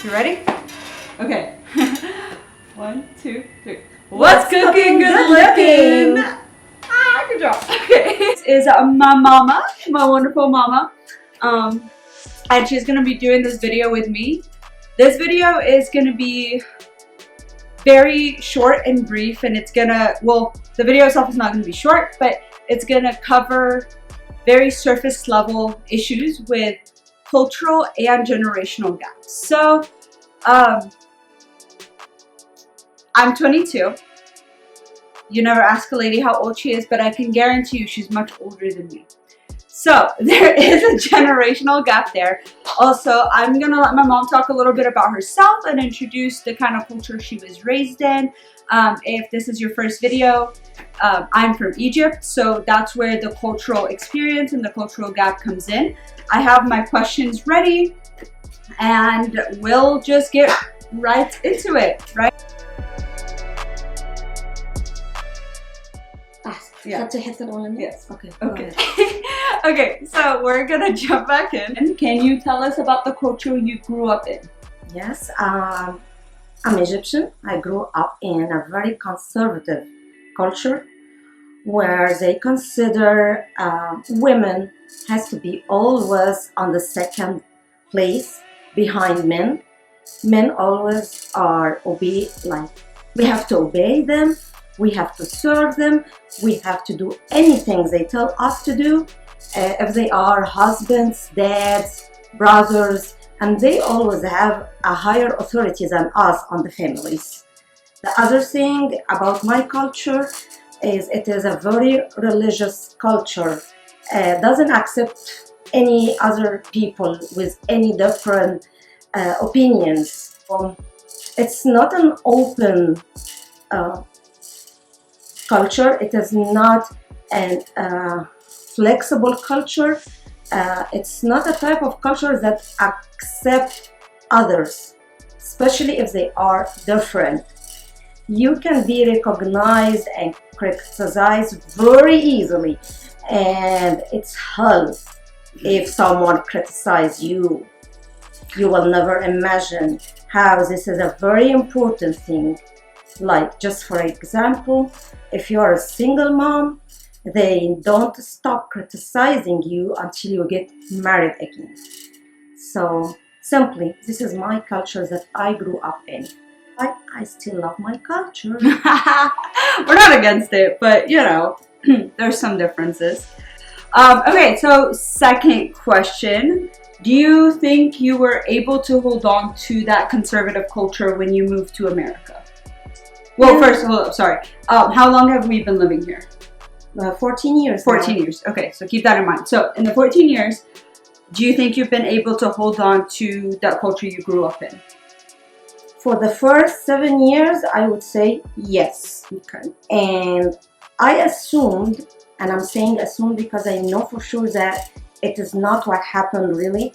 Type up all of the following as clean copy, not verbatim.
You ready? Okay. 1, 2, 3. What's cooking? Good looking. Ah, good job. Okay. This is my mama, my wonderful mama. And she's gonna be doing this video with me. This video is gonna be very short and brief, and it's gonna, well, the video itself is not gonna be short, but it's gonna cover very surface level issues with cultural and generational gaps. So, I'm 22. You never ask a lady how old she is, but I can guarantee you she's much older than me. So there is a generational gap there. Also, I'm gonna let my mom talk a little bit about herself and introduce the kind of culture she was raised in. If this is your first video, I'm from Egypt, so that's where the cultural experience and the cultural gap comes in. I have my questions ready, and we'll just get right into it, right? Yeah. Yes. Okay. Okay. Okay, so we're gonna jump back in. Can you tell us about the culture you grew up in? Yes. I'm Egyptian. I grew up in a very conservative culture where they consider women has to be always on the second place behind men. Men always are we have to obey them. We have to serve them. We have to do anything they tell us to do. If they are husbands, dads, brothers, and they always have a higher authority than us on the families. The other thing about my culture is it is a very religious culture. Doesn't accept any other people with any different opinions. It's not an open culture. It is not a flexible culture. It's not a type of culture that accepts others, especially if they are different. You can be recognized and criticized very easily, and it's hell if someone criticizes you. You will never imagine how this is a very important thing. Like, just for example, if you're a single mom, they don't stop criticizing you until you get married again. So simply, this is my culture that I grew up in. I still love my culture. We're not against it, but you know, there's some differences. Okay, so second question. Do you think you were able to hold on to that conservative culture when you moved to America? Well, first of all, sorry. How long have we been living here? 14 years. 14 years. Okay, so keep that in mind. So in the 14 years, do you think you've been able to hold on to that culture you grew up in? For the first 7 years, I would say yes. Okay. And I assumed, and I'm saying assumed because I know for sure that it is not what happened really,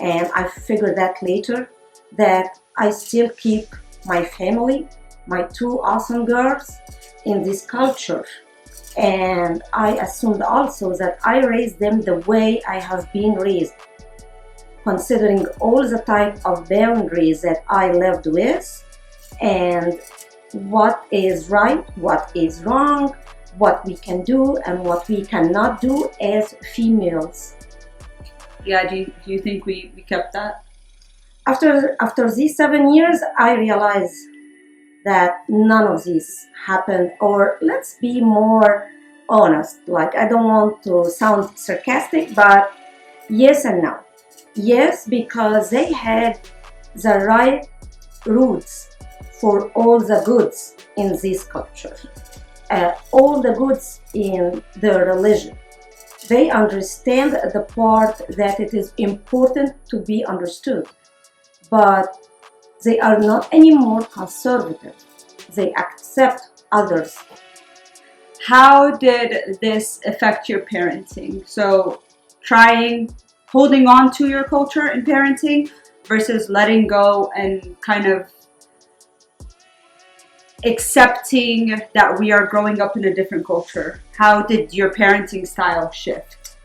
and I figured that later, that I still keep my family, my 2 awesome girls, in this culture. And I assumed also that I raised them the way I have been raised, considering all the type of boundaries that I lived with, and what is right, what is wrong, what we can do and what we cannot do as females. Yeah, do you think we kept that? After these 7 years, I realized that none of this happened, or let's be more honest. Like, I don't want to sound sarcastic, but yes and no. Yes, because they had the right roots for all the goods in this culture, all the goods in their religion. They understand the part that it is important to be understood, but they are not anymore conservative. They accept others. How did this affect your parenting? So holding on to your culture in parenting versus letting go and kind of accepting that we are growing up in a different culture. How did your parenting style shift?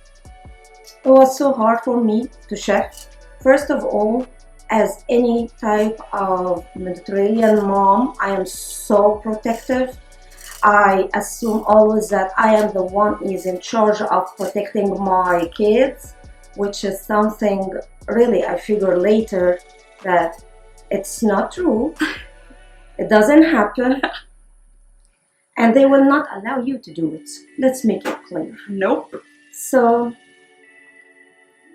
It was so hard for me to shift. First of all, as any type of Mediterranean mom, I am so protective. I assume always that I am the one who is in charge of protecting my kids, which is something really I figure later that it's not true. It doesn't happen. And they will not allow you to do it. Let's make it clear. Nope. So,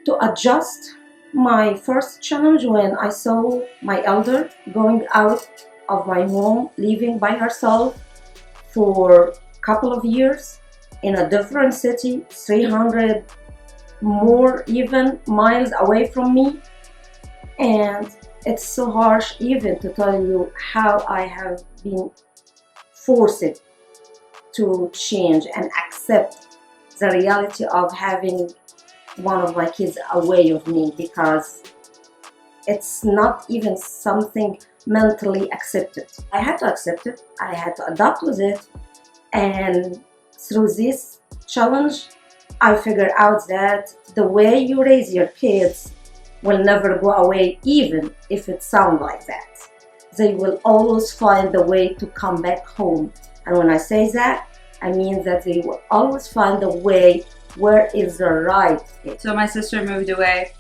to adjust, my first challenge when I saw my elder going out of my home, living by herself for a couple of years in a different city, 300 more even miles away from me. And it's so harsh even to tell you how I have been forced to change and accept the reality of having one of my kids away of me, because it's not even something mentally accepted. I had to accept it, I had to adapt with it, and through this challenge I figured out that the way you raise your kids will never go away, even if it sounds like that. They will always find a way to come back home. And when I say that, I mean that they will always find a way where is the right fit. So my sister moved away,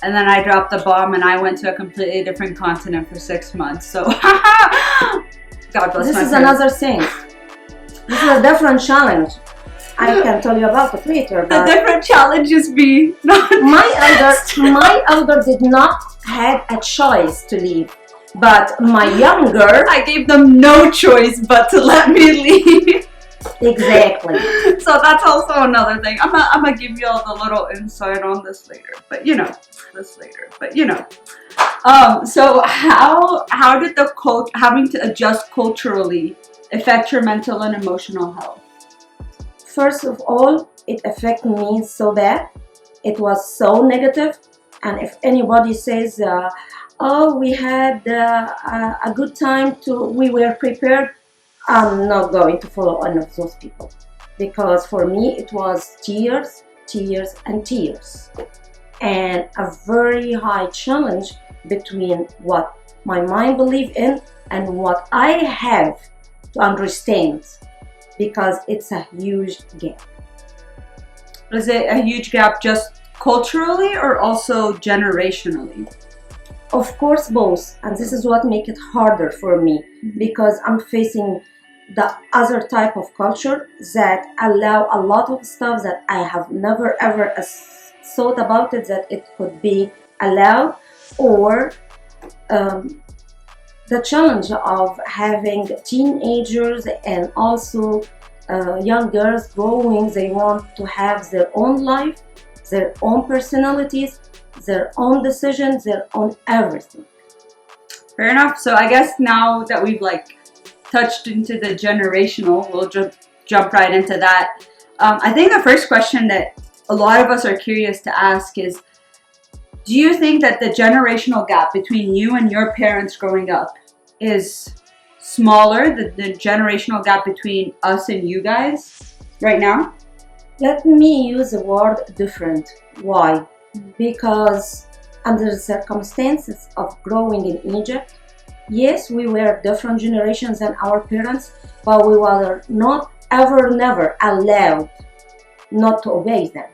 and then I dropped the bomb and I went to a completely different continent for 6 months. So, God bless This my is parents. another thing. This is a different challenge. I can tell you about it later. The But different challenge is me. my elder did not have a choice to leave, but my younger, I gave them no choice but to let me leave. exactly. So that's also another thing. I'm gonna give you all the little insight on this later, but you know, So how did the having to adjust culturally affect your mental and emotional health? First of all, it affected me so bad. It was so negative. And if anybody says, oh, we had a good time, we were prepared, I'm not going to follow one of those people. Because for me, it was tears, tears, and tears. And a very high challenge between what my mind believes in and what I have to understand. Because it's a huge gap. Was it a huge gap just culturally or also generationally? Of course, both. And this is what makes it harder for me, because I'm facing the other type of culture that allow a lot of stuff that I have never ever thought about it, that it could be allowed, or the challenge of having teenagers and also young girls growing. They want to have their own life, their own personalities, their own decisions, their own everything. Fair enough. So I guess now that we've touched into the generational, we'll jump right into that. I think the first question that a lot of us are curious to ask is, do you think that the generational gap between you and your parents growing up is smaller than the generational gap between us and you guys right now? Let me use the word different. Why? Because under the circumstances of growing in Egypt, yes, we were different generations than our parents, but we were not never allowed not to obey them.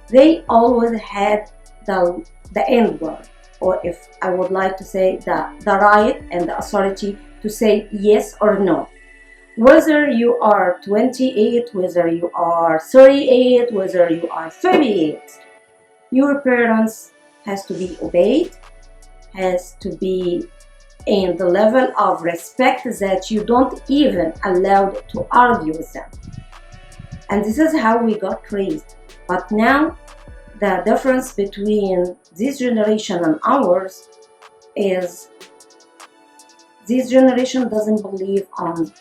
They always had the end word, or if I would like to say the right and the authority to say yes or no. Whether you are 28, whether you are 38, whether you are 38, your parents has to be obeyed, has to be in the level of respect that you don't even allowed to argue with them. And this is how we got raised. But now the difference between this generation and ours is this generation doesn't believe on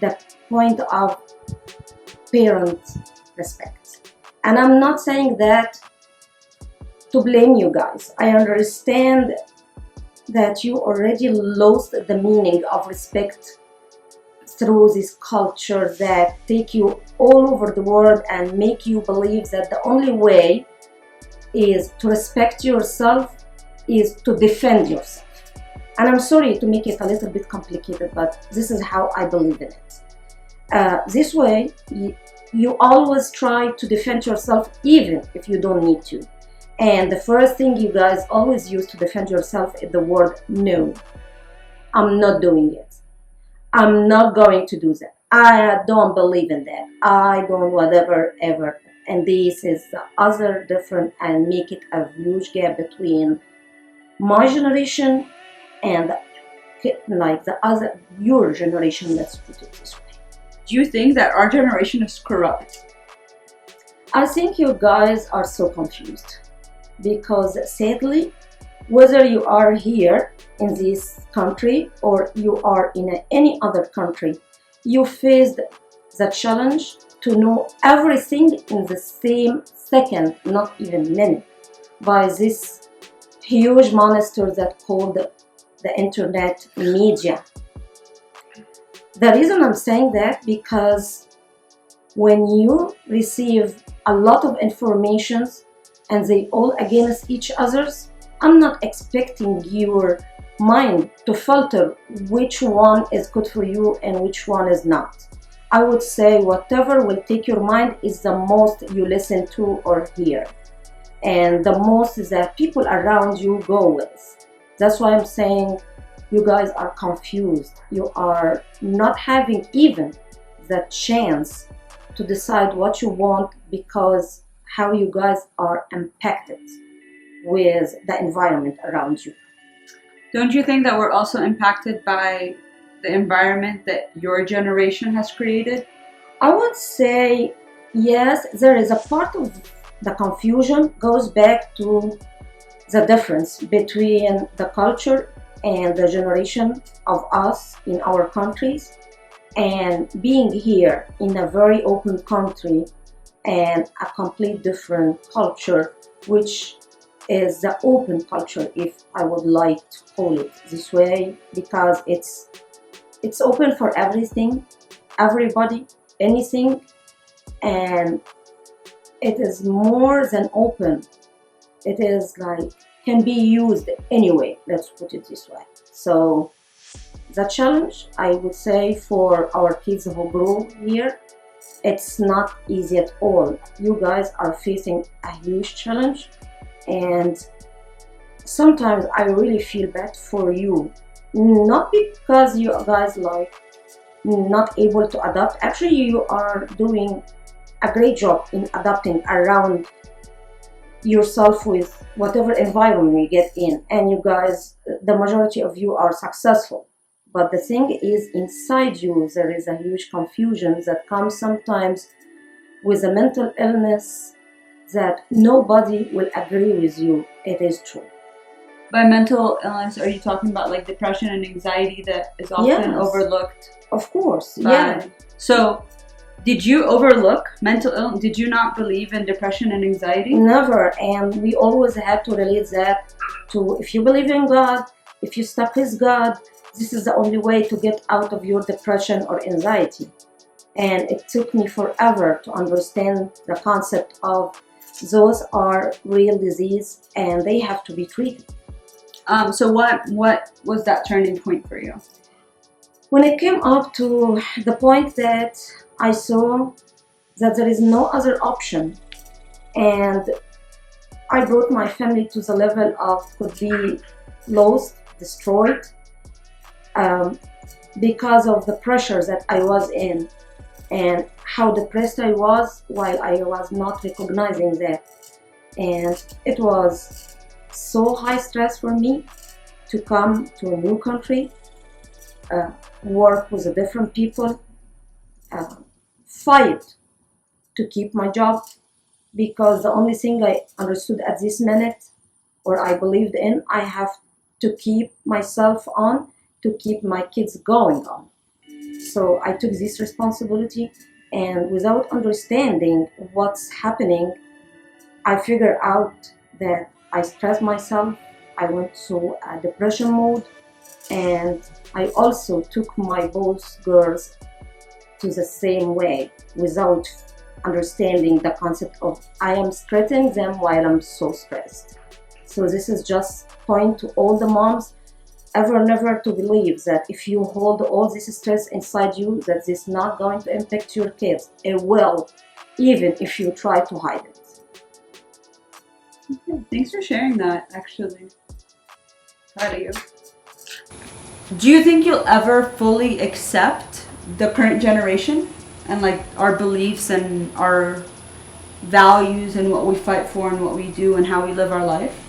the point of parent respect. And I'm not saying that to blame you guys. I understand that you already lost the meaning of respect through this culture that take you all over the world and make you believe that the only way is to respect yourself is to defend yourself. And I'm sorry to make it a little bit complicated, but this is how I believe in it. This way, you always try to defend yourself even if you don't need to. And the first thing you guys always use to defend yourself is the word no. I'm not doing it. I'm not going to do that. I don't believe in that. I don't whatever ever. And this is the other different and make it a huge gap between my generation and like the other your generation, let's put it this way. Do you think that our generation is corrupt? I think you guys are so confused because sadly, whether you are here in this country or you are in any other country, you faced the challenge to know everything in the same second, not even minute, by this huge monster that called the internet media. The reason I'm saying that because when you receive a lot of information and they all against each other's, I'm not expecting your mind to filter which one is good for you and which one is not. I would say whatever will take your mind is the most you listen to or hear, and the most is that people around you go with. That's why I'm saying you guys are confused. You are not having even the chance to decide what you want because how you guys are impacted with the environment around you. Don't you think that we're also impacted by the environment that your generation has created? I would say yes, there is a part of the confusion goes back to the difference between the culture and the generation of us in our countries and being here in a very open country and a complete different culture, which is the open culture, if I would like to call it this way, because it's open for everything, everybody, anything, and it is more than open. It is like can be used anyway, let's put it this way. So the challenge, I would say, for our kids who grow here, it's not easy at all. You guys are facing a huge challenge, and sometimes I really feel bad for you, not because you guys like not able to adapt. Actually, you are doing a great job in adapting around yourself with whatever environment you get in, and you guys, the majority of you are successful. But the thing is, inside you there is a huge confusion that comes sometimes with a mental illness that nobody will agree with you. It is true. By mental illness, are you talking about like depression and anxiety that is often Yes. overlooked? Of course, by- yeah. So, did you overlook mental illness? Did you not believe in depression and anxiety? Never. And we always had to relate that to, if you believe in God, if you stuck with God, this is the only way to get out of your depression or anxiety. And it took me forever to understand the concept of those are real disease and they have to be treated. So what was that turning point for you? When it came up to the point that I saw that there is no other option, and I brought my family to the level of could be lost, destroyed, because of the pressure that I was in and how depressed I was while I was not recognizing that. And it was so high stress for me to come to a new country, work with different people, fight to keep my job, because the only thing I understood at this minute, or I believed in, I have to keep myself on, to keep my kids going on. So I took this responsibility, and without understanding what's happening, I figured out that I stressed myself, I went to a depression mode, and I also took my both girls to the same way without understanding the concept of I am threatening them while I'm so stressed. So this is just point to all the moms, ever never to believe that if you hold all this stress inside you, that this is not going to impact your kids. It will, even if you try to hide it. Okay, thanks for sharing that, actually. Proud of you. Do you think you'll ever fully accept the current generation and like our beliefs and our values and what we fight for and what we do and how we live our life?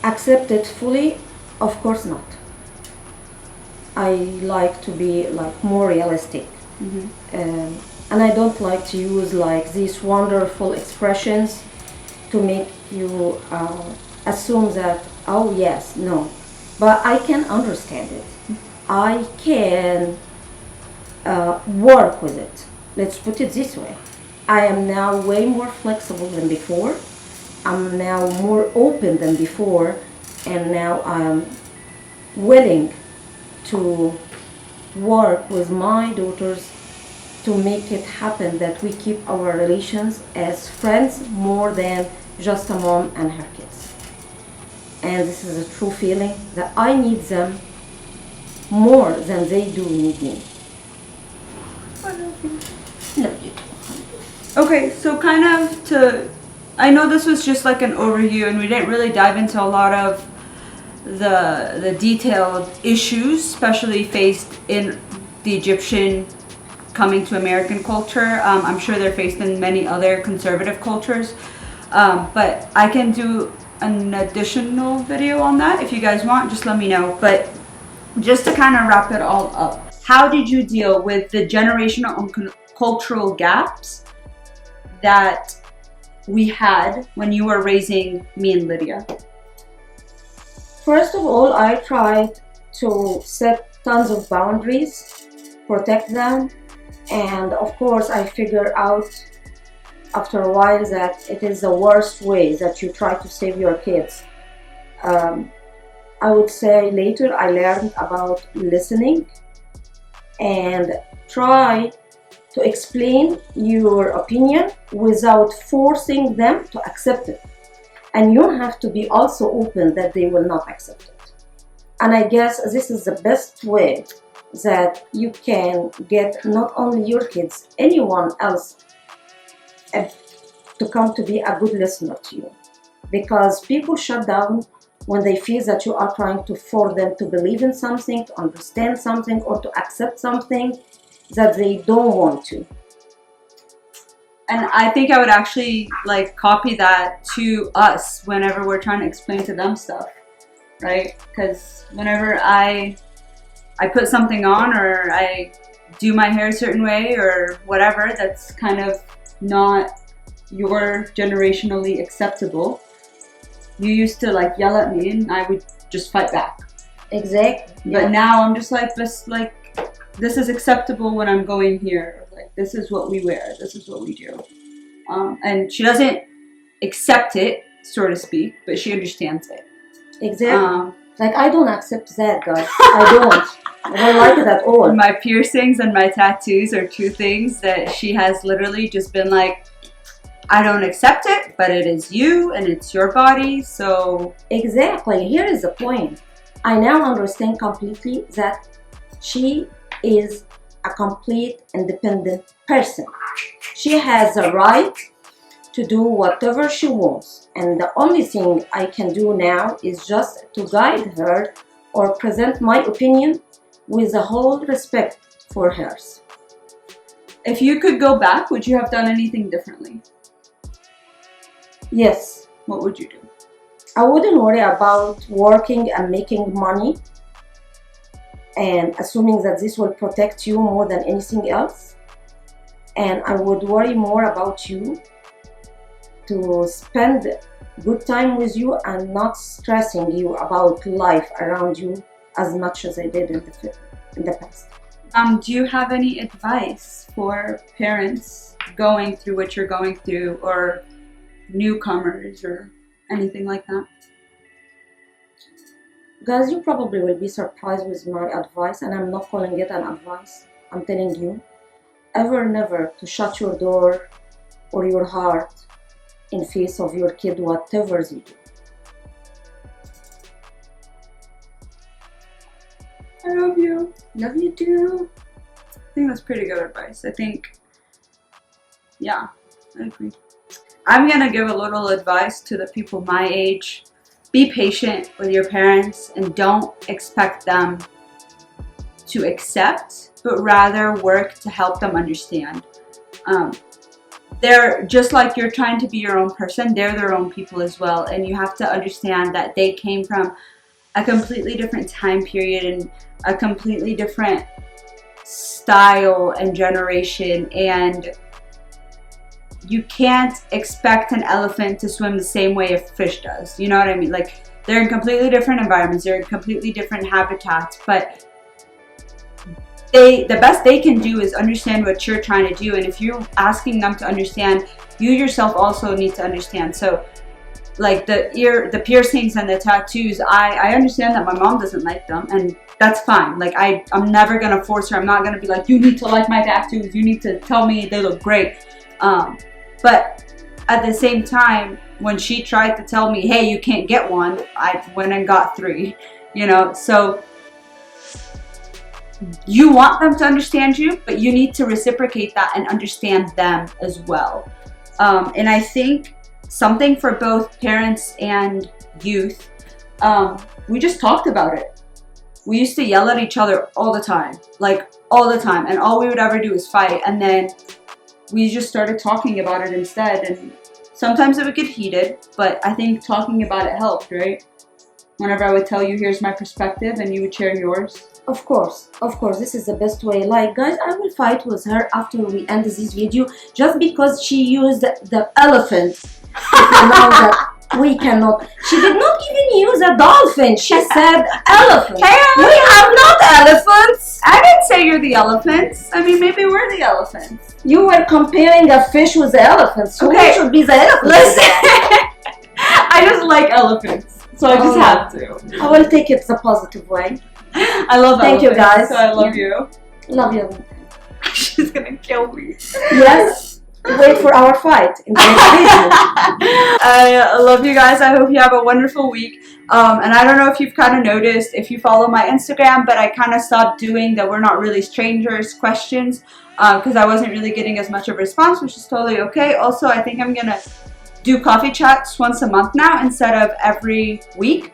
Accept it fully? Of course not. I like to be like more realistic. And I don't like to use like these wonderful expressions to make you assume that, oh yes, no. But I can understand it. I can work with it. Let's put it this way. I am now way more flexible than before. I'm now more open than before. And now I'm willing to work with my daughters to make it happen that we keep our relations as friends more than just a mom and her kids. And this is a true feeling that I need them more than they do need me. Love you. Okay, so kind of I know this was just like an overview and we didn't really dive into a lot of the detailed issues, especially faced in the Egyptian coming to American culture. I'm sure they're faced in many other conservative cultures. But I can do an additional video on that if you guys want, just let me know. But just to kind of wrap it all up, how did you deal with the generational and cultural gaps that we had when you were raising me and Lydia? First of all, I tried to set tons of boundaries, protect them, and of course I figured out after a while that it is the worst way that you try to save your kids. I would say later I learned about listening and try to explain your opinion without forcing them to accept it. And you have to be also open that they will not accept it. And I guess this is the best way that you can get not only your kids, anyone else to come to be a good listener to you. Because people shut down when they feel that you are trying to force them to believe in something, to understand something, or to accept something that they don't want to. And I think I would actually like copy that to us whenever we're trying to explain to them stuff, right? Because whenever I put something on or I do my hair a certain way or whatever that's kind of not your generationally acceptable, you used to like yell at me and I would just fight back. Exactly. But now I'm just like this is acceptable when I'm going here. Like this is what we wear. This is what we do. And she doesn't accept it, so to speak, but she understands it. Exactly. Like I don't accept that, guys. I don't like it at all. My piercings and my tattoos are two things that she has literally just been like, I don't accept it, but it is you and it's your body, so... Exactly. Here is the point. I now understand completely that she is a complete independent person. She has the right to do whatever she wants. And the only thing I can do now is just to guide her or present my opinion with the whole respect for hers. If you could go back, would you have done anything differently? Yes. What would you do? I wouldn't worry about working and making money and assuming that this will protect you more than anything else. And I would worry more about you, to spend good time with you and not stressing you about life around you as much as I did in the past. Do you have any advice for parents going through what you're going through, or newcomers or anything like that? Guys, you probably will be surprised with my advice, and I'm not calling it an advice. I'm telling you, ever never to shut your door or your heart in face of your kid, whatever they do. I love you. Love you too. I think that's pretty good advice. I think, yeah, I agree. I'm gonna give a little advice to the people my age. Be patient with your parents and don't expect them to accept, but rather work to help them understand. They're just like you're trying to be your own person, they're their own people as well, and you have to understand that they came from a completely different time period and a completely different style and generation, and you can't expect an elephant to swim the same way a fish does. You know what I mean? Like, they're in completely different environments, they're in completely different habitats, but the best they can do is understand what you're trying to do. And if you're asking them to understand, you yourself also need to understand. So like the piercings and the tattoos, I understand that my mom doesn't like them, and that's fine. Like I'm never gonna force her. I'm not gonna be like, you need to like my tattoos, you need to tell me they look great. But at the same time, when she tried to tell me, hey, you can't get one, I went and got 3, you know. So you want them to understand you, but you need to reciprocate that and understand them as well. And I think something for both parents and youth, we just talked about it. We used to yell at each other all the time, like all the time, and all we would ever do is fight. And then we just started talking about it instead, and sometimes it would get heated, but I think talking about it helped, right? Whenever I would tell you, here's my perspective, and you would share yours. Of course, this is the best way. Like, guys, I will fight with her after we end this video just because she used the elephant. If you know that we cannot. She did not even use a dolphin. She said elephant. Hey, we have not elephants. I didn't say you're the elephants. I mean, maybe we're the elephants. You were comparing a fish with the elephant. So okay, who should be the elephant? Listen, I just like elephants, so I just have to. I will take it the positive way. I love Thank you, guys. So I love you. Love you. She's gonna kill me. Yes. Wait for our fight in the next video. I love you guys. I hope you have a wonderful week. And I don't know if you've kind of noticed, if you follow my Instagram, but I kind of stopped doing the we're not really strangers questions because I wasn't really getting as much of a response, which is totally okay. Also, I think I'm gonna do coffee chats once a month now instead of every week.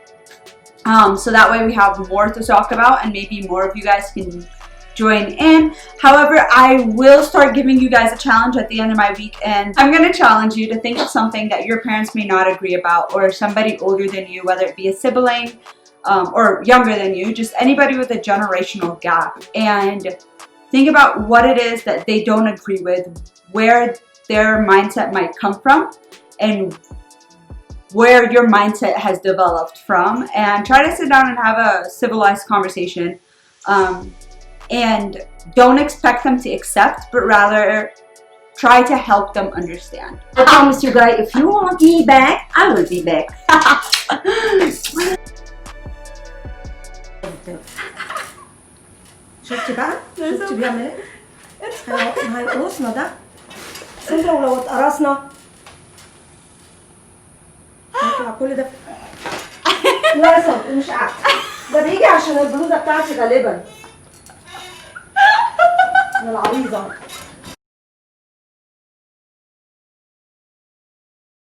So that way we have more to talk about and maybe more of you guys can join in. However, I will start giving you guys a challenge at the end of my week, and I'm going to challenge you to think of something that your parents may not agree about, or somebody older than you, whether it be a sibling or younger than you, just anybody with a generational gap, and think about what it is that they don't agree with, where their mindset might come from, and where your mindset has developed from, and try to sit down and have a civilized conversation. And don't expect them to accept, but rather try to help them understand. I promise you guys, if you want me back, I will be back. شفتي بقى؟ شفتي بيعمل ايه؟ هيقرصنا ده. صدق ولو اتقرصنا هيطلع كل ده. لا يا صبري مش قاعد. ده بيجي عشان البلوزة بتاعتي غالبا. العريضة